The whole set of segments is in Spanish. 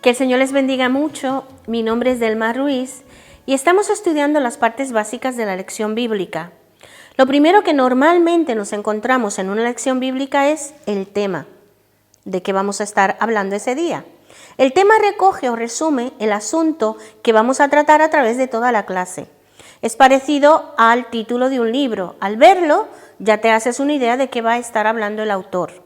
Que el Señor les bendiga mucho. Mi nombre es Delma Ruiz y estamos estudiando las partes básicas de la lección bíblica. Lo primero que normalmente nos encontramos en una lección bíblica es el tema de que vamos a estar hablando ese día. El tema recoge o resume el asunto que vamos a tratar a través de toda la clase. Es parecido al título de un libro. Al verlo, ya te haces una idea de qué va a estar hablando el autor.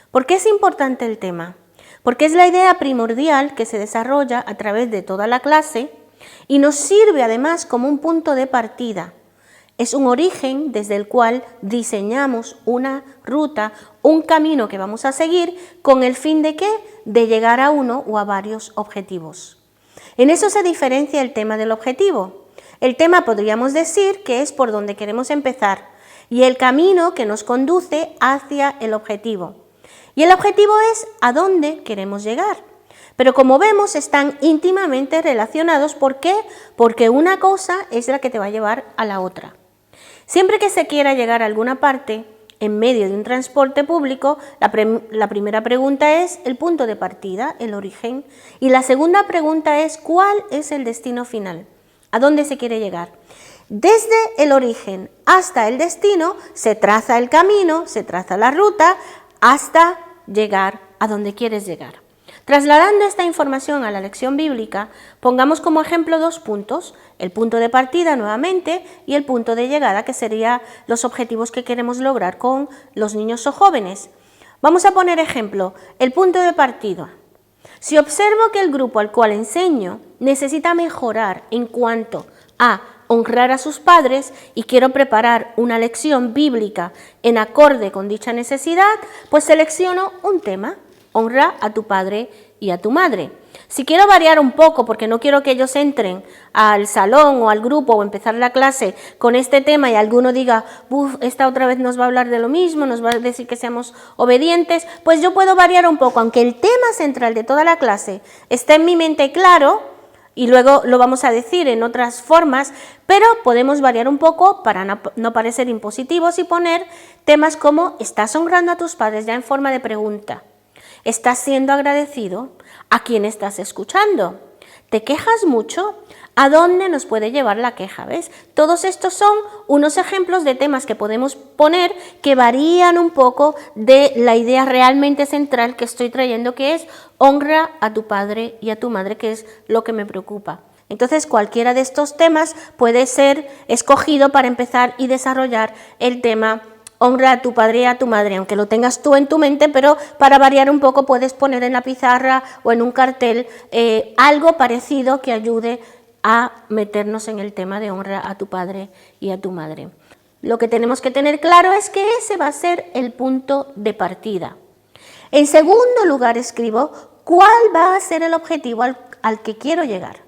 ¿Por qué es importante el tema? Porque es la idea primordial que se desarrolla a través de toda la clase y nos sirve además como un punto de partida. Es un origen desde el cual diseñamos una ruta, un camino que vamos a seguir con el fin de ¿qué? De llegar a uno o a varios objetivos. En eso se diferencia el tema del objetivo. El tema podríamos decir que es por donde queremos empezar y el camino que nos conduce hacia el objetivo. Y el objetivo es a dónde queremos llegar. Pero como vemos, están íntimamente relacionados. ¿Por qué? Porque una cosa es la que te va a llevar a la otra. Siempre que se quiera llegar a alguna parte en medio de un transporte público, la primera pregunta es el punto de partida, el origen. Y la segunda pregunta es ¿cuál es el destino final? ¿A dónde se quiere llegar? Desde el origen hasta el destino se traza el camino, se traza la ruta, hasta llegar a donde quieres llegar. Trasladando esta información a la lección bíblica, pongamos como ejemplo dos puntos, el punto de partida nuevamente y el punto de llegada, que serían los objetivos que queremos lograr con los niños o jóvenes. Vamos a poner ejemplo, el punto de partida. Si observo que el grupo al cual enseño necesita mejorar en cuanto a honrar a sus padres y quiero preparar una lección bíblica en acorde con dicha necesidad, pues selecciono un tema, honra a tu padre y a tu madre. Si quiero variar un poco porque no quiero que ellos entren al salón o al grupo o empezar la clase con este tema y alguno diga, esta otra vez nos va a hablar de lo mismo, nos va a decir que seamos obedientes, pues yo puedo variar un poco, aunque el tema central de toda la clase esté en mi mente claro, y luego lo vamos a decir en otras formas, pero podemos variar un poco para no parecer impositivos y poner temas como ¿estás honrando a tus padres? Ya en forma de pregunta. ¿Estás siendo agradecido? ¿A quién estás escuchando? ¿Te quejas mucho? ¿A dónde nos puede llevar la queja? ¿Ves? Todos estos son unos ejemplos de temas que podemos poner que varían un poco de la idea realmente central que estoy trayendo, que es honra a tu padre y a tu madre, que es lo que me preocupa. Entonces, cualquiera de estos temas puede ser escogido para empezar y desarrollar el tema honra a tu padre y a tu madre, aunque lo tengas tú en tu mente, pero para variar un poco puedes poner en la pizarra o en un cartel algo parecido que ayude a meternos en el tema de honra a tu padre y a tu madre. Lo que tenemos que tener claro es que ese va a ser el punto de partida. En segundo lugar escribo cuál va a ser el objetivo al que quiero llegar.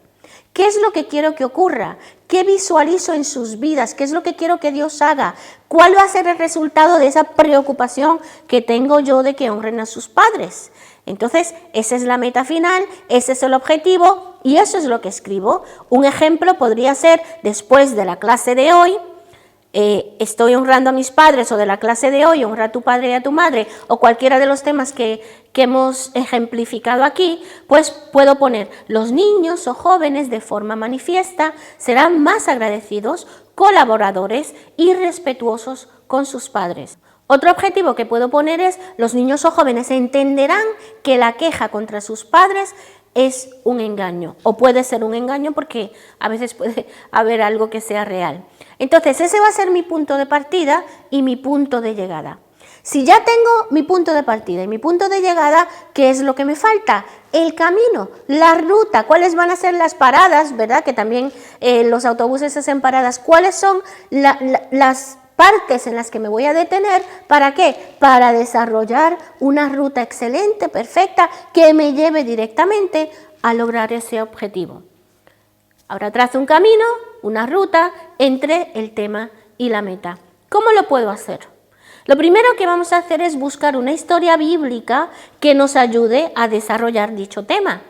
¿Qué es lo que quiero que ocurra? ¿Qué visualizo en sus vidas? ¿Qué es lo que quiero que Dios haga? ¿Cuál va a ser el resultado de esa preocupación que tengo yo de que honren a sus padres? Entonces, esa es la meta final, ese es el objetivo y eso es lo que escribo. Un ejemplo podría ser, después de la clase de hoy, estoy honrando a mis padres, o de la clase de hoy, honra a tu padre y a tu madre, o cualquiera de los temas que hemos ejemplificado aquí, pues puedo poner, los niños o jóvenes de forma manifiesta serán más agradecidos, colaboradores y respetuosos con sus padres. Otro objetivo que puedo poner es, los niños o jóvenes entenderán que la queja contra sus padres es un engaño, o puede ser un engaño porque a veces puede haber algo que sea real. Entonces, ese va a ser mi punto de partida y mi punto de llegada. Si ya tengo mi punto de partida y mi punto de llegada, ¿qué es lo que me falta? El camino, la ruta, cuáles van a ser las paradas, ¿verdad? Que también los autobuses hacen paradas. ¿Cuáles son las partes en las que me voy a detener? ¿Para qué? Para desarrollar una ruta excelente, perfecta, que me lleve directamente a lograr ese objetivo. Ahora trazo un camino, una ruta entre el tema y la meta. ¿Cómo lo puedo hacer? Lo primero que vamos a hacer es buscar una historia bíblica que nos ayude a desarrollar dicho tema.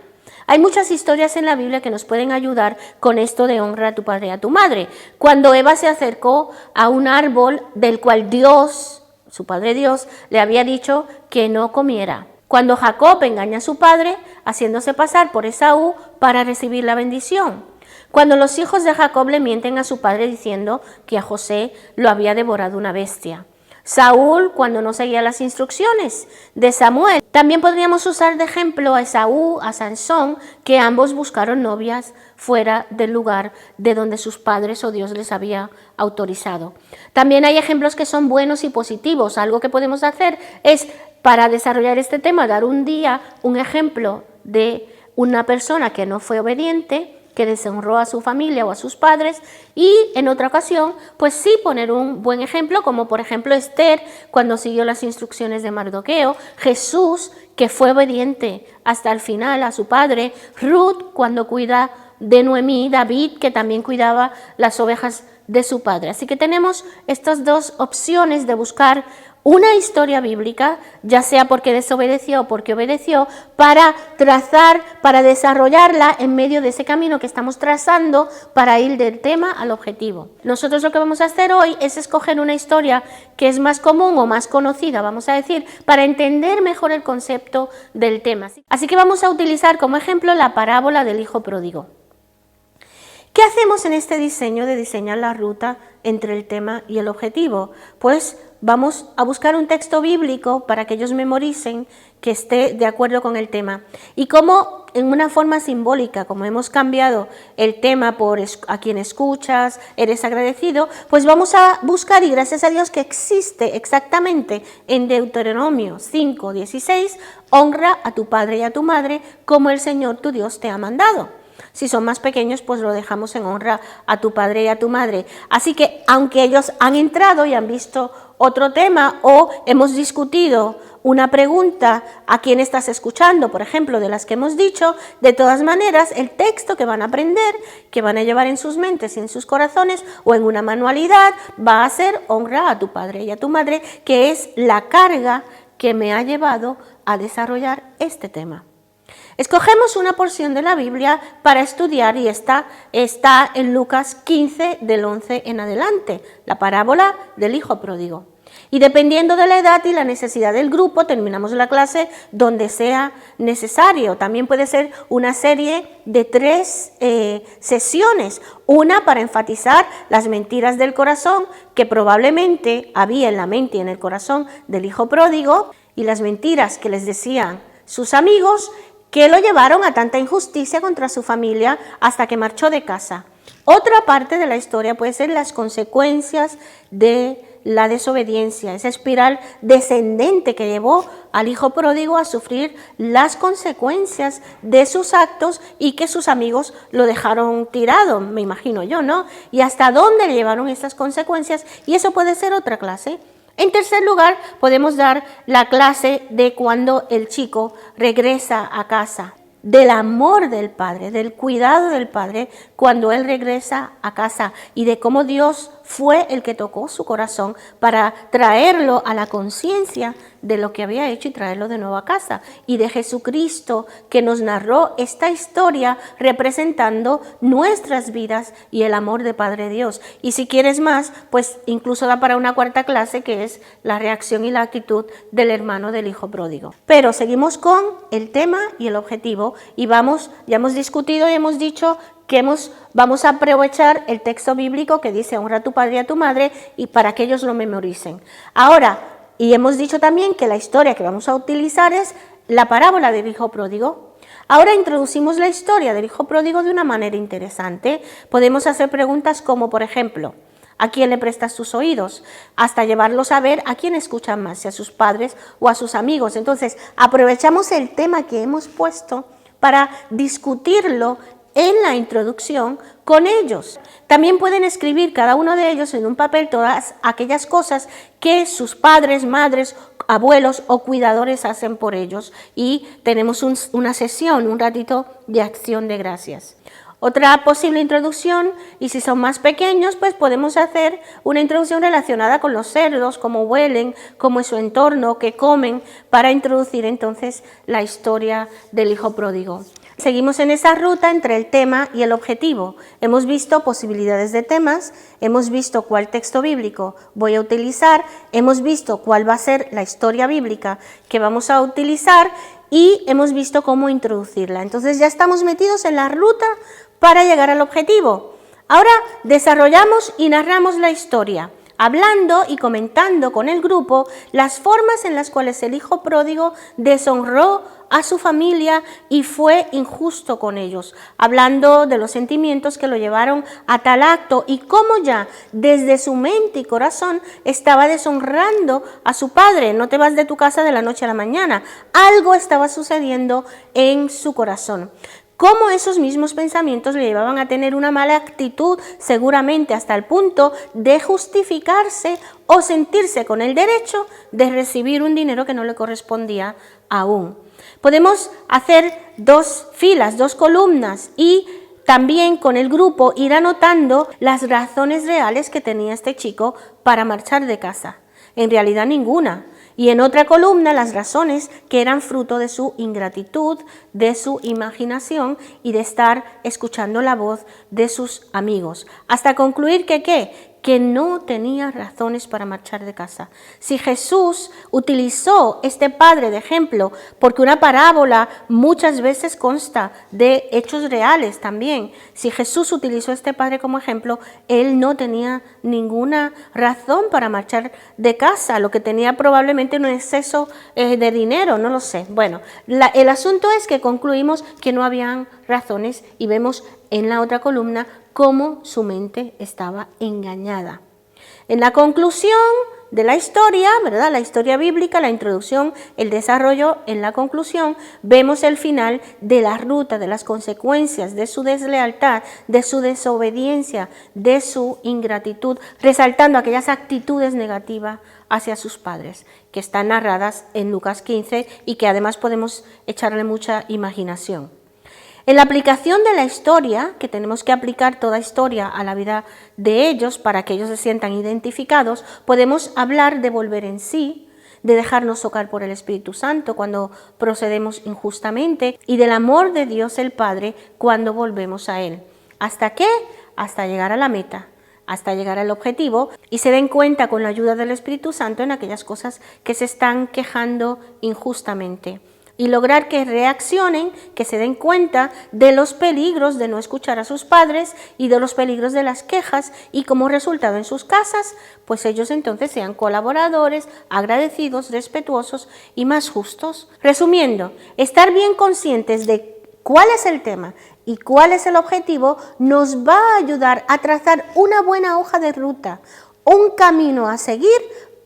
Hay muchas historias en la Biblia que nos pueden ayudar con esto de honra a tu padre y a tu madre. Cuando Eva se acercó a un árbol del cual Dios, su Padre Dios, le había dicho que no comiera. cuando Jacob engaña a su padre, haciéndose pasar por Esaú para recibir la bendición. Cuando los hijos de Jacob le mienten a su padre diciendo que a José lo había devorado una bestia. Saúl, cuando no seguía las instrucciones de Samuel. También podríamos usar de ejemplo a Esaú, a Sansón, que ambos buscaron novias fuera del lugar de donde sus padres o Dios les había autorizado. También hay ejemplos que son buenos y positivos. Algo que podemos hacer es, para desarrollar este tema, dar un día un ejemplo de una persona que no fue obediente, que deshonró a su familia o a sus padres, y en otra ocasión, pues sí poner un buen ejemplo, como por ejemplo Esther, cuando siguió las instrucciones de Mardoqueo, Jesús, que fue obediente hasta el final a su padre, Ruth, cuando cuida de Noemí, David, que también cuidaba las ovejas de su padre. Así que tenemos estas dos opciones de buscar una historia bíblica, ya sea porque desobedeció o porque obedeció, para trazar, para desarrollarla en medio de ese camino que estamos trazando para ir del tema al objetivo. Nosotros lo que vamos a hacer hoy es escoger una historia que es más común o más conocida, vamos a decir, para entender mejor el concepto del tema. Así que vamos a utilizar como ejemplo la parábola del hijo pródigo. ¿Qué hacemos en este diseño de diseñar la ruta entre el tema y el objetivo? Pues vamos a buscar un texto bíblico para que ellos memoricen, que esté de acuerdo con el tema. Y como en una forma simbólica, como hemos cambiado el tema por a quien escuchas, eres agradecido, pues vamos a buscar, y gracias a Dios que existe exactamente en Deuteronomio 5:16, honra a tu padre y a tu madre como el Señor tu Dios te ha mandado. Si son más pequeños, pues lo dejamos en honra a tu padre y a tu madre. Así que, aunque ellos han entrado y han visto otro tema o hemos discutido una pregunta a quién estás escuchando, por ejemplo, de las que hemos dicho, de todas maneras, el texto que van a aprender, que van a llevar en sus mentes y en sus corazones o en una manualidad, va a ser honra a tu padre y a tu madre, que es la carga que me ha llevado a desarrollar este tema. Escogemos una porción de la Biblia para estudiar y esta está en Lucas 15 del 11 en adelante, la parábola del hijo pródigo. Y dependiendo de la edad y la necesidad del grupo, terminamos la clase donde sea necesario. También puede ser una serie de 3 sesiones, una para enfatizar las mentiras del corazón que probablemente había en la mente y en el corazón del hijo pródigo y las mentiras que les decían sus amigos, que lo llevaron a tanta injusticia contra su familia hasta que marchó de casa. Otra parte de la historia puede ser las consecuencias de la desobediencia, esa espiral descendente que llevó al hijo pródigo a sufrir las consecuencias de sus actos y que sus amigos lo dejaron tirado, me imagino yo, ¿no? Y hasta dónde le llevaron esas consecuencias, y eso puede ser otra clase. En tercer lugar, podemos dar la clase de cuando el chico regresa a casa, del amor del padre, del cuidado del padre cuando él regresa a casa y de cómo Dios fue el que tocó su corazón para traerlo a la conciencia de lo que había hecho y traerlo de nuevo a casa. Y de Jesucristo, que nos narró esta historia representando nuestras vidas y el amor de Padre Dios. Y si quieres más, pues incluso da para una cuarta clase, que es la reacción y la actitud del hermano del hijo pródigo. Pero seguimos con el tema y el objetivo y ya hemos discutido y hemos dicho que vamos a aprovechar el texto bíblico que dice honra a tu padre y a tu madre y para que ellos lo memoricen. Ahora, y hemos dicho también que la historia que vamos a utilizar es la parábola del hijo pródigo. Ahora introducimos la historia del hijo pródigo de una manera interesante. Podemos hacer preguntas como, por ejemplo, ¿a quién le prestas tus oídos? Hasta llevarlos a ver a quién escuchan más, si a sus padres o a sus amigos. Entonces, aprovechamos el tema que hemos puesto para discutirlo en la introducción con ellos. También pueden escribir cada uno de ellos en un papel todas aquellas cosas que sus padres, madres, abuelos o cuidadores hacen por ellos y tenemos una sesión, un ratito de acción de gracias. Otra posible introducción, y si son más pequeños, pues podemos hacer una introducción relacionada con los cerdos, cómo huelen, cómo es su entorno, qué comen, para introducir entonces la historia del hijo pródigo. Seguimos en esa ruta entre el tema y el objetivo. Hemos visto posibilidades de temas, hemos visto cuál texto bíblico voy a utilizar, hemos visto cuál va a ser la historia bíblica que vamos a utilizar y hemos visto cómo introducirla. Entonces ya estamos metidos en la ruta para llegar al objetivo. Ahora desarrollamos y narramos la historia, hablando y comentando con el grupo las formas en las cuales el hijo pródigo deshonró a su familia y fue injusto con ellos, hablando de los sentimientos que lo llevaron a tal acto y cómo ya desde su mente y corazón estaba deshonrando a su padre. No te vas de tu casa de la noche a la mañana, algo estaba sucediendo en su corazón. Cómo esos mismos pensamientos le llevaban a tener una mala actitud, seguramente hasta el punto de justificarse o sentirse con el derecho de recibir un dinero que no le correspondía aún. Podemos hacer dos filas, dos columnas y también con el grupo ir anotando las razones reales que tenía este chico para marchar de casa. En realidad ninguna. Y en otra columna las razones que eran fruto de su ingratitud, de su imaginación y de estar escuchando la voz de sus amigos. Hasta concluir que ¿qué? Que no tenía razones para marchar de casa. Si Jesús utilizó este padre de ejemplo, porque una parábola muchas veces consta de hechos reales también, si Jesús utilizó este padre como ejemplo, él no tenía ninguna razón para marchar de casa, lo que tenía probablemente un exceso de dinero, no lo sé. Bueno, el asunto es que concluimos que no habían razones y vemos en la otra columna cómo su mente estaba engañada. En la conclusión de la historia, ¿verdad? La historia bíblica, la introducción, el desarrollo, en la conclusión vemos el final de la ruta, de las consecuencias de su deslealtad, de su desobediencia, de su ingratitud, resaltando aquellas actitudes negativas hacia sus padres, que están narradas en Lucas 15 y que además podemos echarle mucha imaginación. En la aplicación de la historia, que tenemos que aplicar toda historia a la vida de ellos para que ellos se sientan identificados, podemos hablar de volver en sí, de dejarnos tocar por el Espíritu Santo cuando procedemos injustamente y del amor de Dios el Padre cuando volvemos a Él. ¿Hasta qué? Hasta llegar a la meta, hasta llegar al objetivo y se den cuenta con la ayuda del Espíritu Santo en aquellas cosas que se están quejando injustamente. Y lograr que reaccionen, que se den cuenta de los peligros de no escuchar a sus padres y de los peligros de las quejas y como resultado en sus casas, pues ellos entonces sean colaboradores, agradecidos, respetuosos y más justos. Resumiendo, estar bien conscientes de cuál es el tema y cuál es el objetivo nos va a ayudar a trazar una buena hoja de ruta, un camino a seguir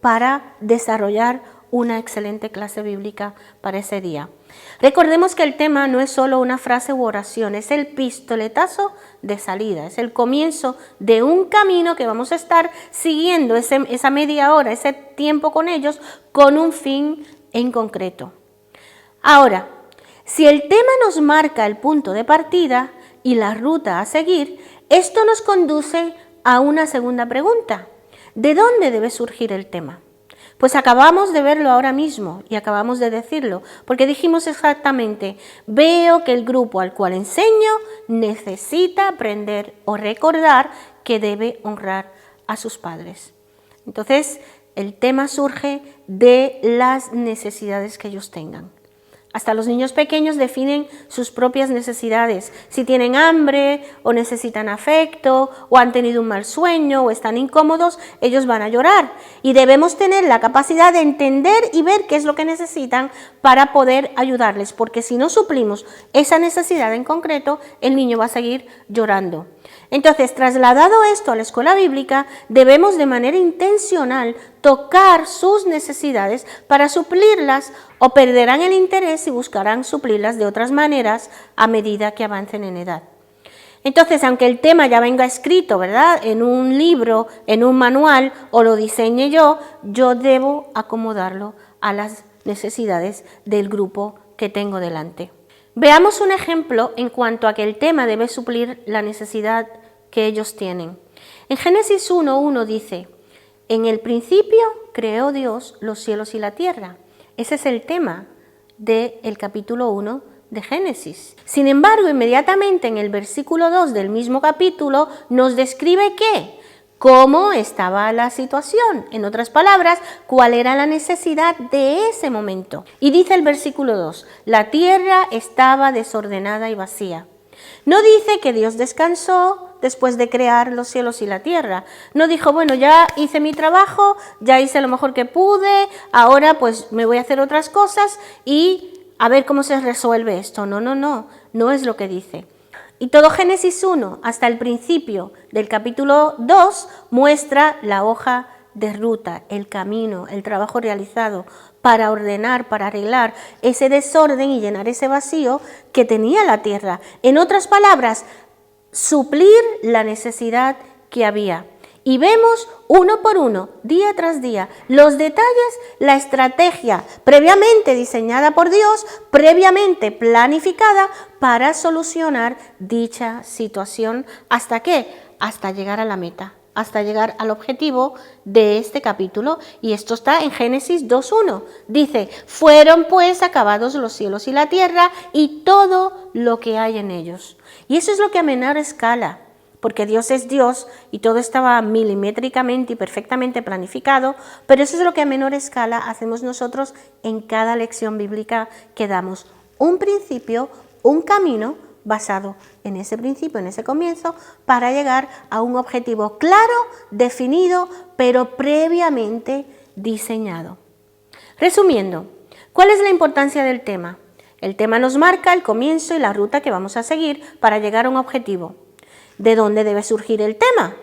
para desarrollar una excelente clase bíblica para ese día. Recordemos que el tema no es solo una frase u oración, es el pistoletazo de salida, es el comienzo de un camino que vamos a estar siguiendo esa media hora, ese tiempo con ellos, con un fin en concreto. Ahora, si el tema nos marca el punto de partida y la ruta a seguir, esto nos conduce a una segunda pregunta. ¿De dónde debe surgir el tema? Pues acabamos de verlo ahora mismo y acabamos de decirlo, porque dijimos exactamente, veo que el grupo al cual enseño necesita aprender o recordar que debe honrar a sus padres. Entonces, el tema surge de las necesidades que ellos tengan. Hasta los niños pequeños definen sus propias necesidades. Si tienen hambre o necesitan afecto o han tenido un mal sueño o están incómodos, ellos van a llorar. Y debemos tener la capacidad de entender y ver qué es lo que necesitan para poder ayudarles, porque si no suplimos esa necesidad en concreto, el niño va a seguir llorando. Entonces, trasladado esto a la escuela bíblica, debemos de manera intencional tocar sus necesidades para suplirlas o perderán el interés y buscarán suplirlas de otras maneras a medida que avancen en edad. Entonces, aunque el tema ya venga escrito, ¿verdad?, en un libro, en un manual o lo diseñe yo debo acomodarlo a las necesidades del grupo que tengo delante. Veamos un ejemplo en cuanto a que el tema debe suplir la necesidad que ellos tienen. En Génesis 1:1 dice, en el principio creó Dios los cielos y la tierra. Ese es el tema del capítulo 1 de Génesis. Sin embargo, inmediatamente en el versículo 2 del mismo capítulo nos describe ¿qué? Cómo estaba la situación, en otras palabras, cuál era la necesidad de ese momento. Y dice el versículo 2, la tierra estaba desordenada y vacía. No dice que Dios descansó después de crear los cielos y la tierra. No dijo, bueno, ya hice mi trabajo, ya hice lo mejor que pude, ahora pues me voy a hacer otras cosas y a ver cómo se resuelve esto. No es lo que dice. Y todo Génesis 1 hasta el principio del capítulo 2 muestra la hoja de ruta, el camino, el trabajo realizado para ordenar, para arreglar ese desorden y llenar ese vacío que tenía la tierra. En otras palabras, suplir la necesidad que había. Y vemos uno por uno, día tras día, los detalles, la estrategia previamente diseñada por Dios, previamente planificada para solucionar dicha situación. ¿Hasta qué? Hasta llegar a la meta, hasta llegar al objetivo de este capítulo. Y esto está en Génesis 2:1. Dice, fueron pues acabados los cielos y la tierra y todo lo que hay en ellos. Y eso es lo que a menor escala, porque Dios es Dios y todo estaba milimétricamente y perfectamente planificado, pero eso es lo que a menor escala hacemos nosotros en cada lección bíblica que damos. Un principio, un camino basado en ese principio, en ese comienzo, para llegar a un objetivo claro, definido, pero previamente diseñado. Resumiendo, ¿cuál es la importancia del tema? El tema nos marca el comienzo y la ruta que vamos a seguir para llegar a un objetivo. ¿De dónde debe surgir el tema?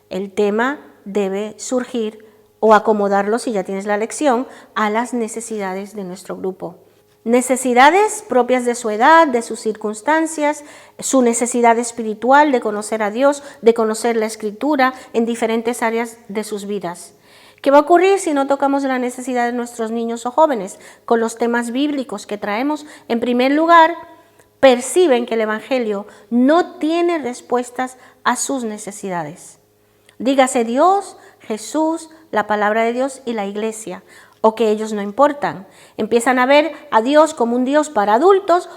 El tema debe surgir o acomodarlo, si ya tienes la lección, a las necesidades de nuestro grupo. Necesidades propias de su edad, de sus circunstancias, su necesidad espiritual de conocer a Dios, de conocer la Escritura en diferentes áreas de sus vidas. ¿Qué va a ocurrir si no tocamos la necesidad de nuestros niños o jóvenes con los temas bíblicos que traemos? En primer lugar, perciben que el Evangelio no tiene respuestas a sus necesidades. Dígase Dios, Jesús, la palabra de Dios y la iglesia, o que ellos no importan. Empiezan a ver a Dios como un Dios para adultos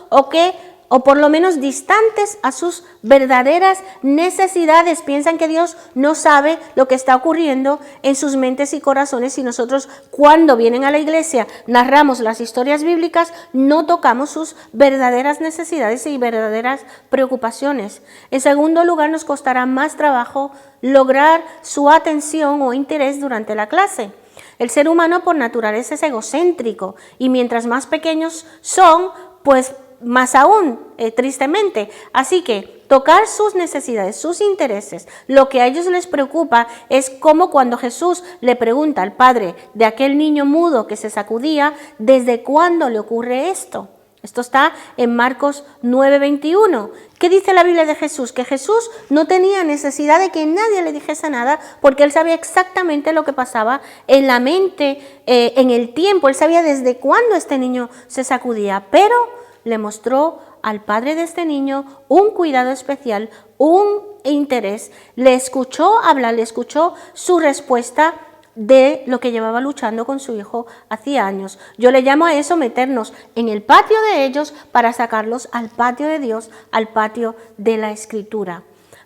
o por lo menos distantes a sus verdaderas necesidades. Piensan que Dios no sabe lo que está ocurriendo en sus mentes y corazones y nosotros cuando vienen a la iglesia narramos las historias bíblicas, no tocamos sus verdaderas necesidades y verdaderas preocupaciones. En segundo lugar, nos costará más trabajo lograr su atención o interés durante la clase. El ser humano por naturaleza es egocéntrico y mientras más pequeños son, pues más aún, tristemente. Así que tocar sus necesidades, sus intereses, lo que a ellos les preocupa es como cuando Jesús le pregunta al padre de aquel niño mudo que se sacudía, ¿desde cuándo le ocurre esto? Esto está en Marcos 9:21. ¿Qué dice la Biblia de Jesús? Que Jesús no tenía necesidad de que nadie le dijese nada porque él sabía exactamente lo que pasaba en la mente, en el tiempo. Él sabía desde cuándo este niño se sacudía, pero le mostró al padre de este niño un cuidado especial, un interés. Le escuchó hablar, le escuchó su respuesta de lo que llevaba luchando con su hijo hacía años. Yo le llamo a eso meternos en el patio de ellos para sacarlos al patio de Dios, al patio de la Escritura.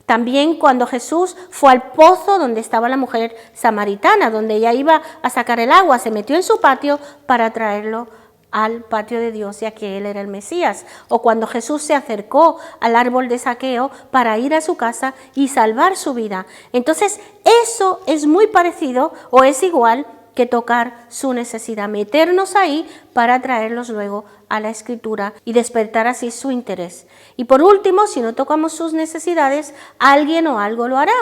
También cuando Jesús fue al pozo donde estaba la mujer samaritana, donde ella iba a sacar el agua, se metió en su patio para traerlo al patio de Dios, ya que él era el Mesías. O cuando Jesús se acercó al árbol de Zaqueo para ir a su casa y salvar su vida. Entonces, eso es muy parecido o es igual que tocar su necesidad, meternos ahí para traerlos luego a la Escritura y despertar así su interés. Y por último, si no tocamos sus necesidades, alguien o algo lo hará.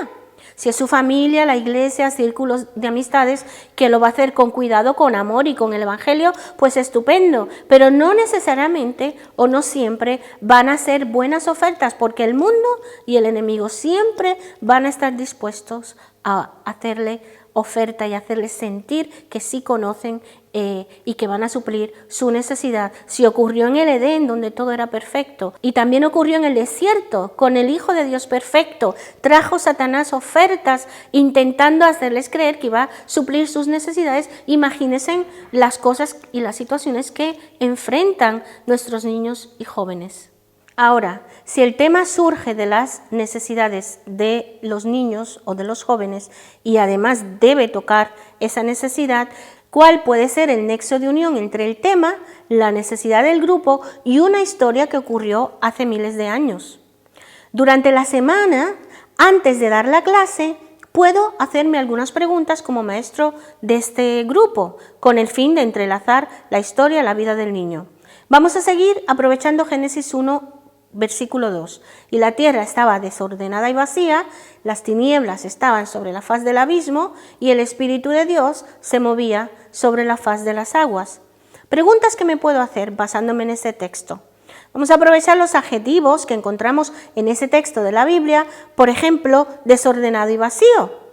Si es su familia, la iglesia, círculos de amistades, que lo va a hacer con cuidado, con amor y con el Evangelio, pues estupendo. Pero no necesariamente o no siempre van a ser buenas ofertas, porque el mundo y el enemigo siempre van a estar dispuestos a hacerle oferta y hacerles sentir que sí conocen y que van a suplir su necesidad. Si ocurrió en el Edén, donde todo era perfecto, y también ocurrió en el desierto, con el Hijo de Dios perfecto, trajo Satanás ofertas intentando hacerles creer que iba a suplir sus necesidades. Imagínense las cosas y las situaciones que enfrentan nuestros niños y jóvenes. Ahora, si el tema surge de las necesidades de los niños o de los jóvenes y además debe tocar esa necesidad, ¿cuál puede ser el nexo de unión entre el tema, la necesidad del grupo y una historia que ocurrió hace miles de años? Durante la semana, antes de dar la clase, puedo hacerme algunas preguntas como maestro de este grupo, con el fin de entrelazar la historia a la vida del niño. Vamos a seguir aprovechando Génesis 1, versículo 2. Y la tierra estaba desordenada y vacía, las tinieblas estaban sobre la faz del abismo y el Espíritu de Dios se movía sobre la faz de las aguas. Preguntas que me puedo hacer basándome en este texto. Vamos a aprovechar los adjetivos que encontramos en ese texto de la Biblia, por ejemplo, desordenado y vacío.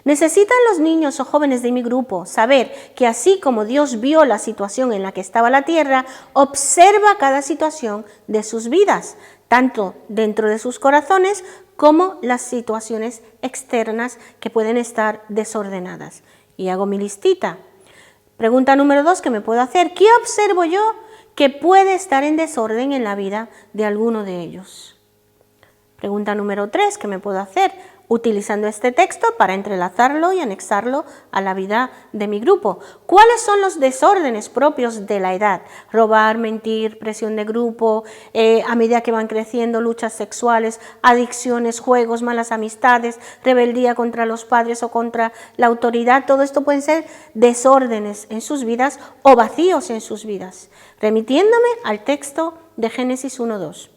¿Necesitan los niños o jóvenes de mi grupo saber que así como Dios vio la situación en la que estaba la tierra, observa cada situación de sus vidas, tanto dentro de sus corazones como las situaciones externas que pueden estar desordenadas? Y hago mi listita. Pregunta número 2 que me puedo hacer: ¿qué observo yo que puede estar en desorden en la vida de alguno de ellos? Pregunta número 3 que me puedo hacer utilizando este texto para entrelazarlo y anexarlo a la vida de mi grupo. ¿Cuáles son los desórdenes propios de la edad? Robar, mentir, presión de grupo, a medida que van creciendo, luchas sexuales, adicciones, juegos, malas amistades, rebeldía contra los padres o contra la autoridad. Todo esto pueden ser desórdenes en sus vidas o vacíos en sus vidas. Remitiéndome al texto de Génesis 1:2.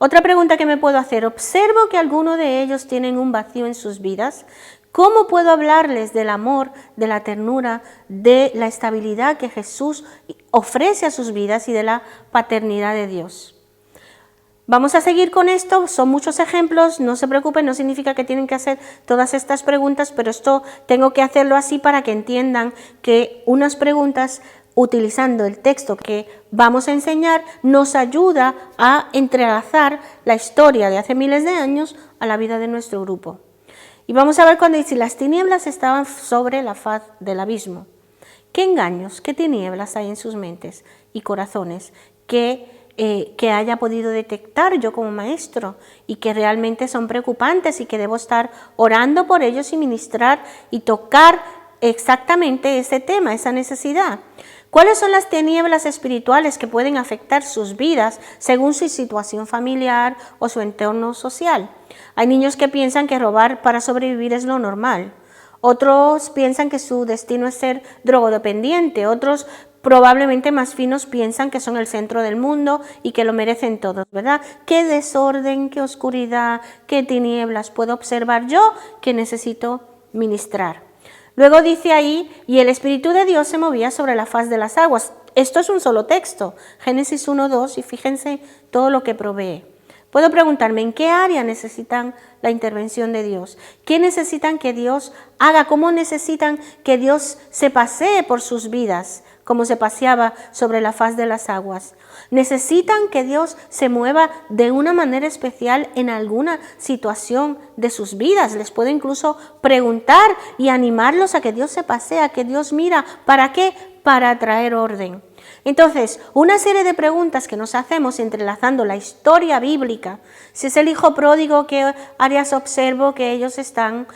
Otra pregunta que me puedo hacer: observo que algunos de ellos tienen un vacío en sus vidas. ¿Cómo puedo hablarles del amor, de la ternura, de la estabilidad que Jesús ofrece a sus vidas y de la paternidad de Dios? Vamos a seguir con esto, son muchos ejemplos, no se preocupen, no significa que tienen que hacer todas estas preguntas, pero esto tengo que hacerlo así para que entiendan que unas preguntas utilizando el texto que vamos a enseñar nos ayuda a entrelazar la historia de hace miles de años a la vida de nuestro grupo. Y vamos a ver cuando dice: las tinieblas estaban sobre la faz del abismo. ¿Qué engaños, qué tinieblas hay en sus mentes y corazones que haya podido detectar yo como maestro y que realmente son preocupantes y que debo estar orando por ellos y ministrar y tocar exactamente ese tema, esa necesidad? ¿Cuáles son las tinieblas espirituales que pueden afectar sus vidas según su situación familiar o su entorno social? Hay niños que piensan que robar para sobrevivir es lo normal. Otros piensan que su destino es ser drogodependiente. Otros, probablemente más finos, piensan que son el centro del mundo y que lo merecen todos, ¿verdad? ¿Qué desorden, qué oscuridad, qué tinieblas puedo observar yo que necesito ministrar? Luego dice ahí: y el Espíritu de Dios se movía sobre la faz de las aguas. Esto es un solo texto, Génesis 1:2, y fíjense todo lo que provee. Puedo preguntarme: ¿en qué área necesitan la intervención de Dios? ¿Qué necesitan que Dios haga? ¿Cómo necesitan que Dios se pasee por sus vidas, como se paseaba sobre la faz de las aguas? ¿Necesitan que Dios se mueva de una manera especial en alguna situación de sus vidas? Les puedo incluso preguntar y animarlos a que Dios se pasee, a que Dios mira. ¿Para qué? Para traer orden. Entonces, una serie de preguntas que nos hacemos entrelazando la historia bíblica. Si es el hijo pródigo, ¿qué áreas observo que ellos están?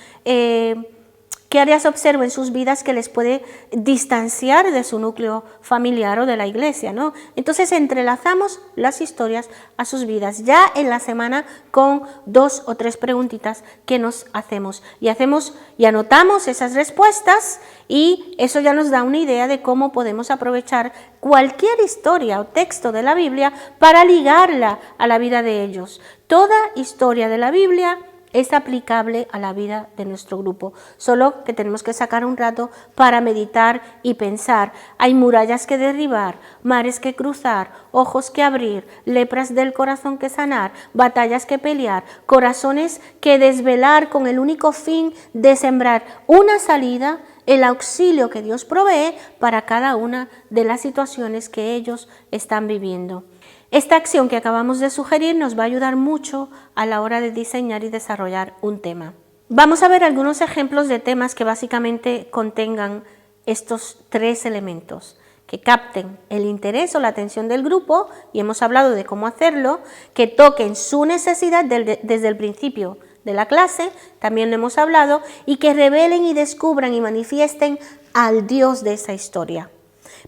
¿Qué áreas observo en sus vidas que les puede distanciar de su núcleo familiar o de la iglesia, ¿no? Entonces entrelazamos las historias a sus vidas ya en la semana con 2 o 3 preguntitas que nos hacemos y anotamos esas respuestas, y eso ya nos da una idea de cómo podemos aprovechar cualquier historia o texto de la Biblia para ligarla a la vida de ellos. Toda historia de la Biblia es aplicable a la vida de nuestro grupo, solo que tenemos que sacar un rato para meditar y pensar. Hay murallas que derribar, mares que cruzar, ojos que abrir, lepras del corazón que sanar, batallas que pelear, corazones que desvelar con el único fin de sembrar una salida, el auxilio que Dios provee para cada una de las situaciones que ellos están viviendo. Esta acción que acabamos de sugerir nos va a ayudar mucho a la hora de diseñar y desarrollar un tema. Vamos a ver algunos ejemplos de temas que básicamente contengan estos tres elementos, que capten el interés o la atención del grupo, y hemos hablado de cómo hacerlo, que toquen su necesidad desde el principio de la clase, también lo hemos hablado, y que revelen y descubran y manifiesten al Dios de esa historia.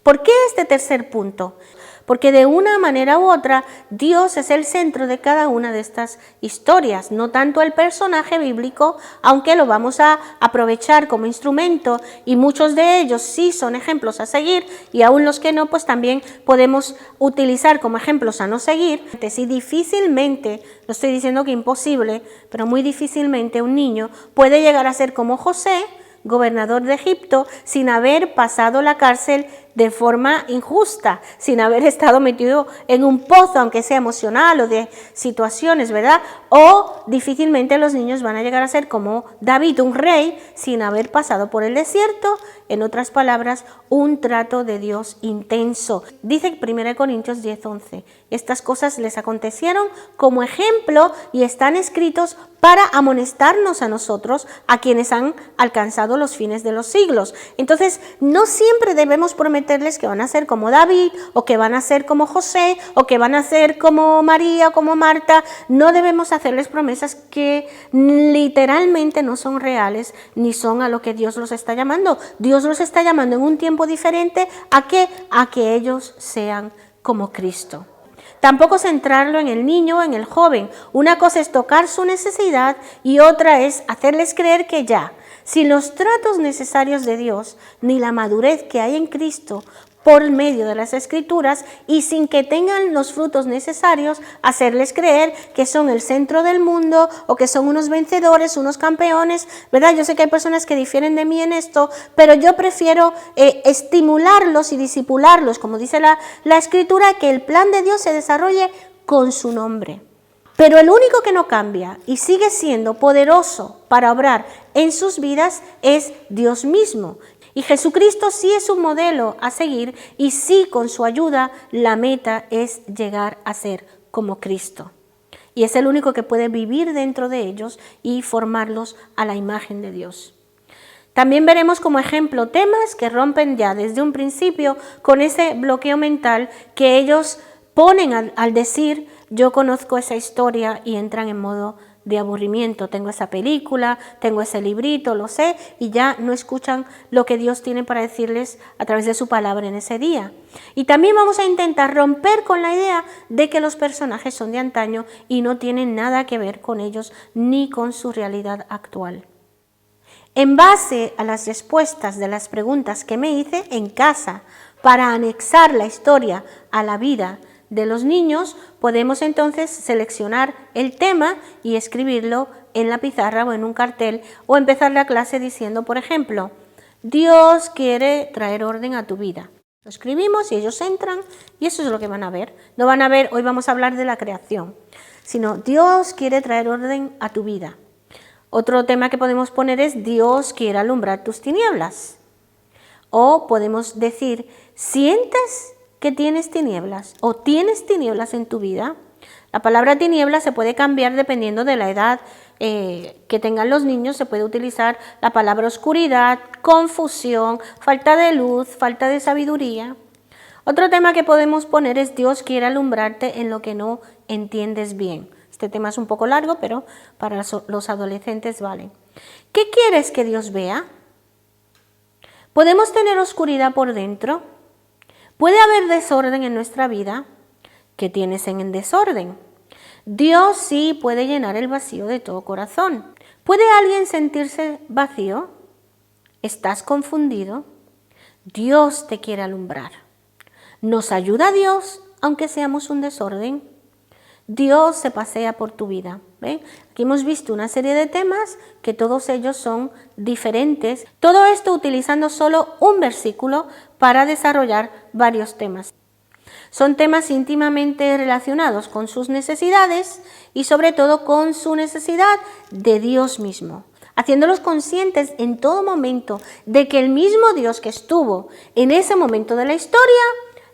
¿Por qué este tercer punto? Porque de una manera u otra, Dios es el centro de cada una de estas historias, no tanto el personaje bíblico, aunque lo vamos a aprovechar como instrumento, y muchos de ellos sí son ejemplos a seguir, y aún los que no, pues también podemos utilizar como ejemplos a no seguir. Si difícilmente, no estoy diciendo que imposible, pero muy difícilmente un niño puede llegar a ser como José, gobernador de Egipto, sin haber pasado la cárcel de forma injusta, sin haber estado metido en un pozo, aunque sea emocional o de situaciones, ¿verdad? O difícilmente los niños van a llegar a ser como David, un rey, sin haber pasado por el desierto, en otras palabras, un trato de Dios intenso. Dice 1 Corintios 10:11, estas cosas les acontecieron como ejemplo y están escritos para amonestarnos a nosotros, a quienes han alcanzado los fines de los siglos. Entonces, no siempre debemos prometerles que van a ser como David, o que van a ser como José, o que van a ser como María o como Marta. No debemos hacerles promesas que literalmente no son reales, ni son a lo que Dios los está llamando. Dios los está llamando en un tiempo diferente. ¿A qué? A que ellos sean como Cristo. Tampoco centrarlo en el niño o en el joven. Una cosa es tocar su necesidad y otra es hacerles creer que ya, sin los tratos necesarios de Dios, ni la madurez que hay en Cristo por medio de las Escrituras, y sin que tengan los frutos necesarios, hacerles creer que son el centro del mundo o que son unos vencedores, unos campeones, ¿verdad? Yo sé que hay personas que difieren de mí en esto, pero yo prefiero estimularlos y disipularlos, como dice la Escritura, que el plan de Dios se desarrolle con su nombre. Pero el único que no cambia y sigue siendo poderoso para obrar en sus vidas es Dios mismo. Y Jesucristo sí es un modelo a seguir, y sí, con su ayuda, la meta es llegar a ser como Cristo. Y es el único que puede vivir dentro de ellos y formarlos a la imagen de Dios. También veremos como ejemplo temas que rompen ya desde un principio con ese bloqueo mental que ellos ponen al decir: yo conozco esa historia, y entran en modo de aburrimiento. Tengo esa película, tengo ese librito, lo sé, y ya no escuchan lo que Dios tiene para decirles a través de su palabra en ese día. Y también vamos a intentar romper con la idea de que los personajes son de antaño y no tienen nada que ver con ellos ni con su realidad actual. En base a las respuestas de las preguntas que me hice en casa para anexar la historia a la vida de los niños, podemos entonces seleccionar el tema y escribirlo en la pizarra o en un cartel, o empezar la clase diciendo, por ejemplo, Dios quiere traer orden a tu vida. Lo escribimos y ellos entran y eso es lo que van a ver. No van a ver, hoy vamos a hablar de la creación, sino Dios quiere traer orden a tu vida. Otro tema que podemos poner es Dios quiere alumbrar tus tinieblas. O podemos decir, ¿sientes que tienes tinieblas o tienes tinieblas en tu vida? La palabra tinieblas se puede cambiar dependiendo de la edad que tengan los niños. Se puede utilizar la palabra oscuridad, confusión, falta de luz, falta de sabiduría. Otro tema que podemos poner es Dios quiere alumbrarte en lo que no entiendes bien. Este tema es un poco largo, pero para los adolescentes vale. ¿Qué quieres que Dios vea? ¿Podemos tener oscuridad por dentro? ¿Puede haber desorden en nuestra vida? ¿Qué tienes en desorden? Dios sí puede llenar el vacío de todo corazón. ¿Puede alguien sentirse vacío? ¿Estás confundido? Dios te quiere alumbrar. ¿Nos ayuda Dios aunque seamos un desorden? Dios se pasea por tu vida. ¿Ven? Aquí hemos visto una serie de temas que todos ellos son diferentes. Todo esto utilizando solo un versículo para desarrollar varios temas. Son temas íntimamente relacionados con sus necesidades y sobre todo con su necesidad de Dios mismo, haciéndolos conscientes en todo momento de que el mismo Dios que estuvo en ese momento de la historia,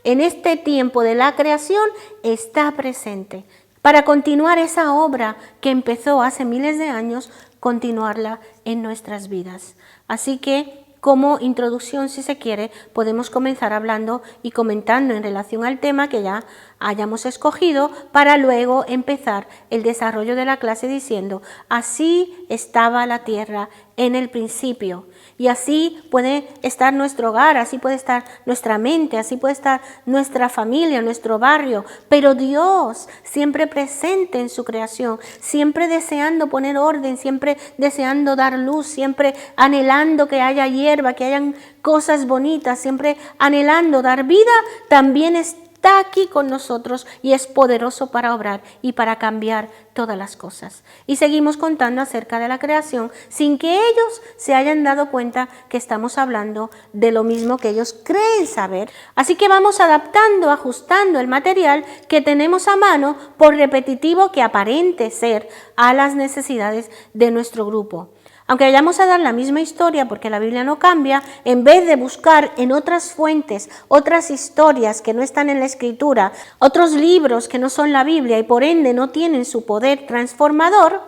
en este tiempo de la creación, está presente para continuar esa obra que empezó hace miles de años, continuarla en nuestras vidas. Así que, como introducción, si se quiere, podemos comenzar hablando y comentando en relación al tema que ya hayamos escogido para luego empezar el desarrollo de la clase diciendo: así estaba la tierra en el principio. Y así puede estar nuestro hogar, así puede estar nuestra mente, así puede estar nuestra familia, nuestro barrio. Pero Dios siempre presente en su creación, siempre deseando poner orden, siempre deseando dar luz, siempre anhelando que haya hierba, que hayan cosas bonitas, siempre anhelando dar vida, también está aquí con nosotros y es poderoso para obrar y para cambiar todas las cosas. Y seguimos contando acerca de la creación sin que ellos se hayan dado cuenta que estamos hablando de lo mismo que ellos creen saber. Así que vamos adaptando, ajustando el material que tenemos a mano, por repetitivo que aparente ser, a las necesidades de nuestro grupo. Aunque vayamos a dar la misma historia, porque la Biblia no cambia, en vez de buscar en otras fuentes, otras historias que no están en la Escritura, otros libros que no son la Biblia y por ende no tienen su poder transformador,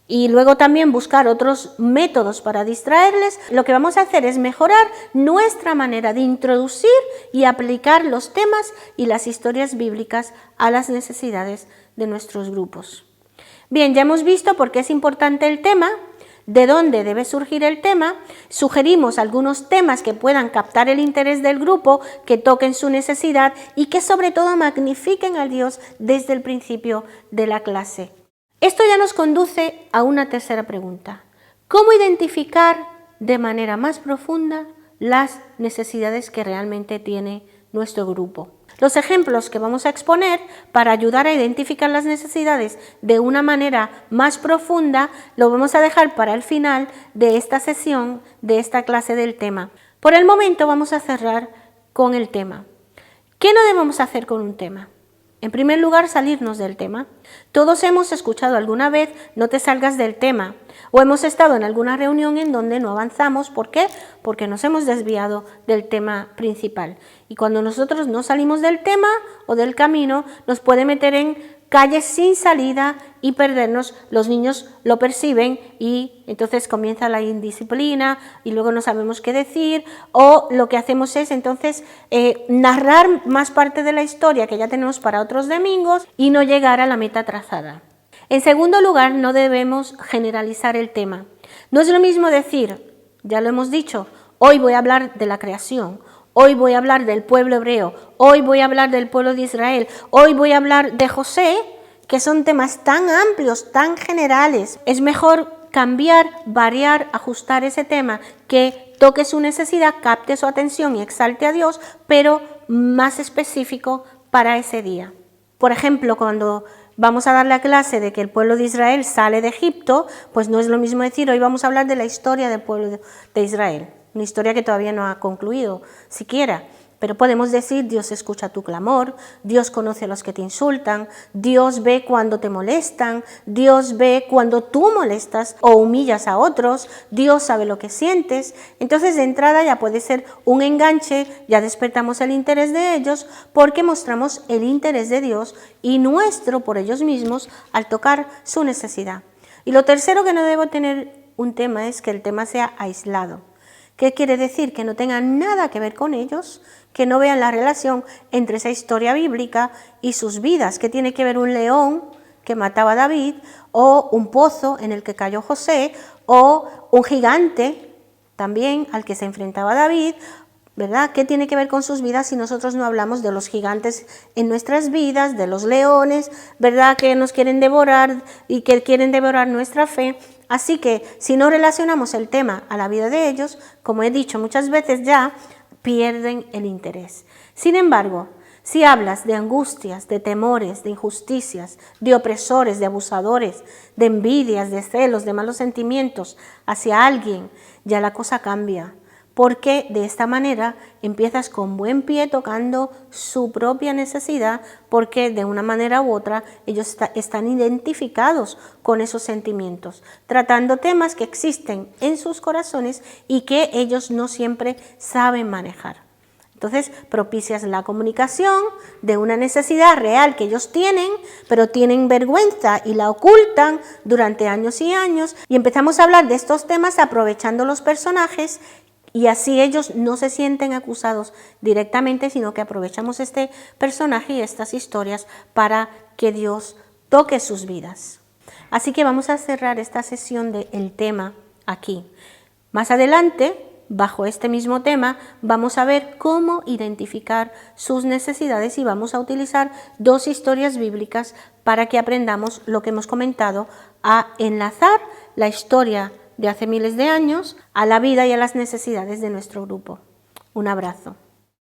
y luego también buscar otros métodos para distraerles, lo que vamos a hacer es mejorar nuestra manera de introducir y aplicar los temas y las historias bíblicas a las necesidades de nuestros grupos. Bien, ya hemos visto por qué es importante el tema, de dónde debe surgir el tema, sugerimos algunos temas que puedan captar el interés del grupo, que toquen su necesidad y que sobre todo magnifiquen a Dios desde el principio de la clase. Esto ya nos conduce a una tercera pregunta: ¿cómo identificar de manera más profunda las necesidades que realmente tiene nuestro grupo? Los ejemplos que vamos a exponer para ayudar a identificar las necesidades de una manera más profunda lo vamos a dejar para el final de esta sesión, de esta clase del tema. Por el momento vamos a cerrar con el tema. ¿Qué no debemos hacer con un tema? En primer lugar, salirnos del tema. Todos hemos escuchado alguna vez: no te salgas del tema. O hemos estado en alguna reunión en donde no avanzamos. ¿Por qué? Porque nos hemos desviado del tema principal. Y cuando nosotros no salimos del tema o del camino, nos puede meter en calles sin salida y perdernos. Los niños lo perciben y entonces comienza la indisciplina y luego no sabemos qué decir, o lo que hacemos es entonces narrar más parte de la historia que ya tenemos para otros domingos y no llegar a la meta trazada. En segundo lugar, no debemos generalizar el tema. No es lo mismo decir, ya lo hemos dicho, hoy voy a hablar de la creación, hoy voy a hablar del pueblo hebreo, hoy voy a hablar del pueblo de Israel, hoy voy a hablar de José, que son temas tan amplios, tan generales. Es mejor cambiar, variar, ajustar ese tema que toque su necesidad, capte su atención y exalte a Dios, pero más específico para ese día. Por ejemplo, cuando vamos a dar la clase de que el pueblo de Israel sale de Egipto, pues no es lo mismo decir hoy vamos a hablar de la historia del pueblo de Israel, una historia que todavía no ha concluido siquiera. Pero podemos decir: Dios escucha tu clamor, Dios conoce a los que te insultan, Dios ve cuando te molestan, Dios ve cuando tú molestas o humillas a otros, Dios sabe lo que sientes. Entonces, de entrada ya puede ser un enganche, ya despertamos el interés de ellos porque mostramos el interés de Dios y nuestro por ellos mismos al tocar su necesidad. Y lo tercero que no debo tener un tema es que el tema sea aislado. ¿Qué quiere decir? Que no tenga nada que ver con ellos, que no vean la relación entre esa historia bíblica y sus vidas. ¿Qué tiene que ver un león que mataba a David, o un pozo en el que cayó José, o un gigante también al que se enfrentaba David? ¿Verdad? ¿Qué tiene que ver con sus vidas si nosotros no hablamos de los gigantes en nuestras vidas, de los leones, ¿verdad? Que nos quieren devorar y que quieren devorar nuestra fe. Así que si no relacionamos el tema a la vida de ellos, como he dicho muchas veces ya, pierden el interés. Sin embargo, Si hablas de angustias, de temores, de injusticias, de opresores, de abusadores, de envidias, de celos, de malos sentimientos hacia alguien, ya la cosa cambia. Porque de esta manera empiezas con buen pie tocando su propia necesidad, porque de una manera u otra ellos están identificados con esos sentimientos, tratando temas que existen en sus corazones y que ellos no siempre saben manejar. Entonces propicias la comunicación de una necesidad real que ellos tienen, pero tienen vergüenza y la ocultan durante años y años, y empezamos a hablar de estos temas aprovechando los personajes. Y así ellos no se sienten acusados directamente, sino que aprovechamos este personaje y estas historias para que Dios toque sus vidas. Así que vamos a cerrar esta sesión del tema aquí. Más adelante, bajo este mismo tema, vamos a ver cómo identificar sus necesidades y vamos a utilizar 2 historias bíblicas para que aprendamos lo que hemos comentado, a enlazar la historia de hace miles de años a la vida y a las necesidades de nuestro grupo. Un abrazo.